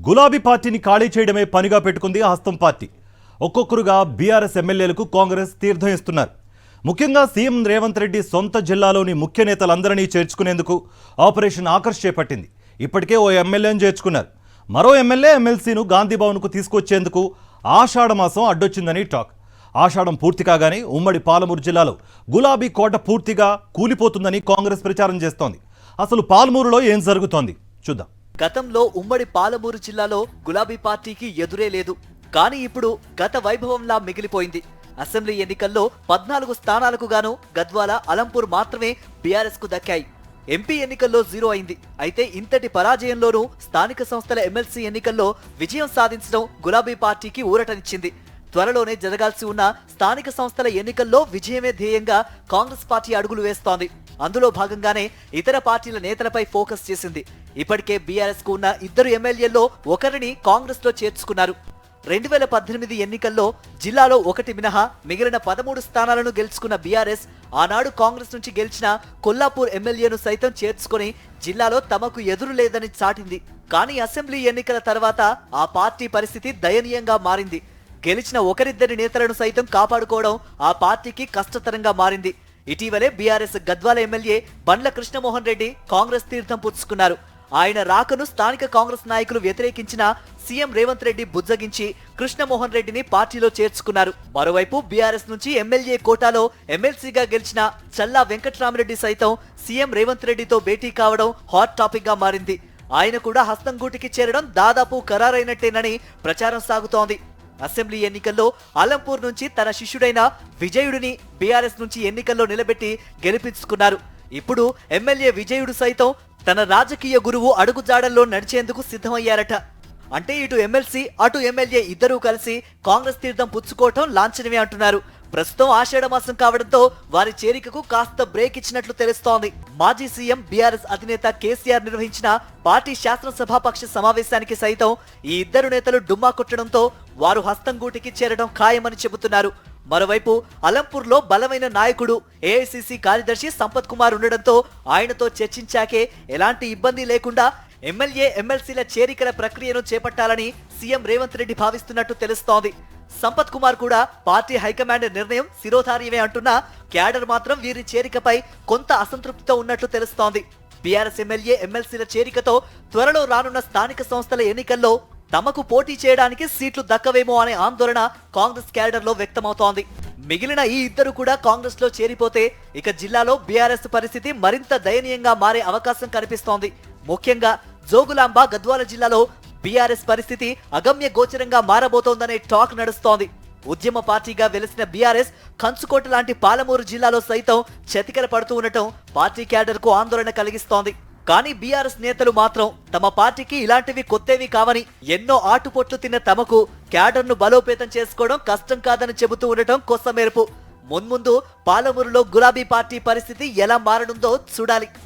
గులాబీ పార్టీని ఖాళీ చేయడమే పనిగా పెట్టుకుంది హస్తం పార్టీ. ఒక్కొక్కరుగా బీఆర్ఎస్ ఎమ్మెల్యేలకు కాంగ్రెస్ తీర్థం ఇస్తున్నారు. ముఖ్యంగా సీఎం రేవంత్ రెడ్డి సొంత జిల్లాలోని ముఖ్య నేతలందరినీ చేర్చుకునేందుకు ఆపరేషన్ ఆకర్ష్ చేపట్టింది. ఇప్పటికే ఓ ఎమ్మెల్యేను చేర్చుకున్నారు. మరో ఎమ్మెల్యే ఎమ్మెల్సీను గాంధీభవన్కు తీసుకొచ్చేందుకు ఆషాఢ మాసం అడ్డొచ్చిందని టాక్. ఆషాఢం పూర్తి కాగానే ఉమ్మడి పాలమూరు జిల్లాలో గులాబీ కోట పూర్తిగా కూలిపోతుందని కాంగ్రెస్ ప్రచారం చేస్తోంది. అసలు పాలమూరులో ఏం జరుగుతోంది చూద్దాం. గతంలో ఉమ్మడి పాలమూరు జిల్లాలో గులాబీ పార్టీకి ఎదురే లేదు. కానీ ఇప్పుడు గత వైభవంలా మిగిలిపోయింది. అసెంబ్లీ ఎన్నికల్లో 14 స్థానాలకు గాను గద్వాల, అలంపూర్ మాత్రమే బీఆర్ఎస్ కు దక్కాయి. ఎంపీ ఎన్నికల్లో 0 అయింది. అయితే ఇంతటి పరాజయంలోనూ స్థానిక సంస్థల ఎమ్మెల్సీ ఎన్నికల్లో విజయం సాధించడం గులాబీ పార్టీకి ఊరటనిచ్చింది. త్వరలోనే జరగాల్సి ఉన్న స్థానిక సంస్థల ఎన్నికల్లో విజయమే ధ్యేయంగా కాంగ్రెస్ పార్టీ అడుగులు వేస్తోంది. అందులో భాగంగానే ఇతర పార్టీల నేతలపై ఫోకస్ చేసింది. ఇప్పటికే బీఆర్ఎస్ కు ఉన్న 2 ఎమ్మెల్యేల్లో ఒకరిని కాంగ్రెస్ లో చేర్చుకున్నారు. 2018 ఎన్నికల్లో జిల్లాలో 1 మినహా మిగిలిన 13 స్థానాలను గెలుచుకున్న బీఆర్ఎస్ ఆనాడు కాంగ్రెస్ నుంచి గెలిచిన కొల్లాపూర్ ఎమ్మెల్యేను సైతం చేర్చుకుని జిల్లాలో తమకు ఎదురు లేదని చాటింది. కానీ అసెంబ్లీ ఎన్నికల తర్వాత ఆ పార్టీ పరిస్థితి దయనీయంగా మారింది. గెలిచిన 1-2 నేతలను సైతం కాపాడుకోవడం ఆ పార్టీకి కష్టతరంగా మారింది. ఇటీవలే బీఆర్ఎస్ గద్వాల ఎమ్మెల్యే బండ్ల కృష్ణమోహన్ రెడ్డి కాంగ్రెస్ తీర్థం పుచ్చుకున్నారు. ఆయన రాకను స్థానిక కాంగ్రెస్ నాయకులు వ్యతిరేకించిన సీఎం రేవంత్ రెడ్డి బుజ్జగించి కృష్ణమోహన్ రెడ్డిని పార్టీలో చేర్చుకున్నారు. మరోవైపు బీఆర్ఎస్ నుంచి ఎమ్మెల్యే కోటాలో ఎమ్మెల్సీగా గెలిచిన చల్లా వెంకట్రామరెడ్డి సైతం సీఎం రేవంత్ రెడ్డితో భేటీ కావడం హాట్ టాపిక్ గా మారింది. ఆయన కూడా హస్తం గూటికి చేరడం దాదాపు ఖరారైనట్టేనని ప్రచారం సాగుతోంది. అసెంబ్లీ ఎన్నికల్లో అలంపూర్ నుంచి తన శిష్యుడైన విజయుడిని బీఆర్ఎస్ నుంచి ఎన్నికల్లో నిలబెట్టి గెలిపించుకున్నారు. ఇప్పుడు ఎమ్మెల్యే విజయుడు సైతం తన రాజకీయ గురువు అడుగుజాడల్లో నడిచేందుకు సిద్ధమయ్యారట. అంటే ఇటు ఎమ్మెల్సీ అటు ఎమ్మెల్యే ఇద్దరూ కలిసి కాంగ్రెస్ తీర్థం పుచ్చుకోవటం లాంఛనమే అంటున్నారు. ప్రస్తుతం ఆషాఢ మాసం కావడంతో వారి చేరికకు కాస్త బ్రేక్ ఇచ్చినట్లు తెలుస్తోంది. మాజీ సీఎం బీఆర్ఎస్ అధినేత కేసీఆర్ నిర్వహించిన పార్టీ శాసనసభాపక్ష సమావేశానికి సైతం ఈ 2 నేతలు డుమ్మా కొట్టడంతో వారు హస్తం గూటికి చేరడం ఖాయమని చెబుతున్నారు. మరోవైపు అలంపూర్లో బలమైన నాయకుడు ఏఐసీసీ కార్యదర్శి సంపత్ కుమార్ ఉండడంతో ఆయనతో చర్చించాకే ఎలాంటి ఇబ్బంది లేకుండా ఎమ్మెల్యే ఎమ్మెల్సీల చేరికల ప్రక్రియను చేపట్టాలని సీఎం రేవంత్ రెడ్డి భావిస్తున్నట్టు తెలుస్తోంది. సంపత్ కుమార్ కూడా పార్టీ హైకమాండ్ నిర్ణయం శిరోధార్యమే అంటున్నా క్యాడర్ మాత్రం వీరి చేరికపై కొంత అసంతృప్తితో ఉన్నట్లు తెలుస్తోంది. బీఆర్ఎస్ ఎమ్మెల్యే ఎమ్మెల్సీల చేరికతో త్వరలో రానున్న స్థానిక సంస్థల ఎన్నికల్లో తమకు పోటీ చేయడానికి సీట్లు దక్కవేమో అనే ఆందోళన కాంగ్రెస్ క్యాడర్ లో వ్యక్తమవుతోంది. మిగిలిన ఈ 2 కూడా కాంగ్రెస్ లో చేరిపోతే ఇక జిల్లాలో బీఆర్ఎస్ పరిస్థితి మరింత దయనీయంగా మారే అవకాశం కనిపిస్తోంది. ముఖ్యంగా జోగులాంబ, గద్వాల జిల్లాలో బీఆర్ఎస్ పరిస్థితి అగమ్య గోచరంగా మారబోతోందనే టాక్ నడుస్తోంది. ఉద్యమ పార్టీగా వెలిసిన బీఆర్ఎస్ కంచుకోట లాంటి పాలమూరు జిల్లాలో సైతం చతికిల పడుతూ ఉండటం పార్టీ క్యాడర్ కు ఆందోళన కలిగిస్తోంది. కానీ బీఆర్ఎస్ నేతలు మాత్రం తమ పార్టీకి ఇలాంటివి కొత్తేవి కావని, ఎన్నో ఆటుపోట్లు తిన్న తమకు క్యాడర్ను బలోపేతం చేసుకోవడం కష్టం కాదని చెబుతూ ఉండటం కొసమెరుపు. మున్ముందు పాలమూరులో గులాబీ పార్టీ పరిస్థితి ఎలా మారనుందో చూడాలి.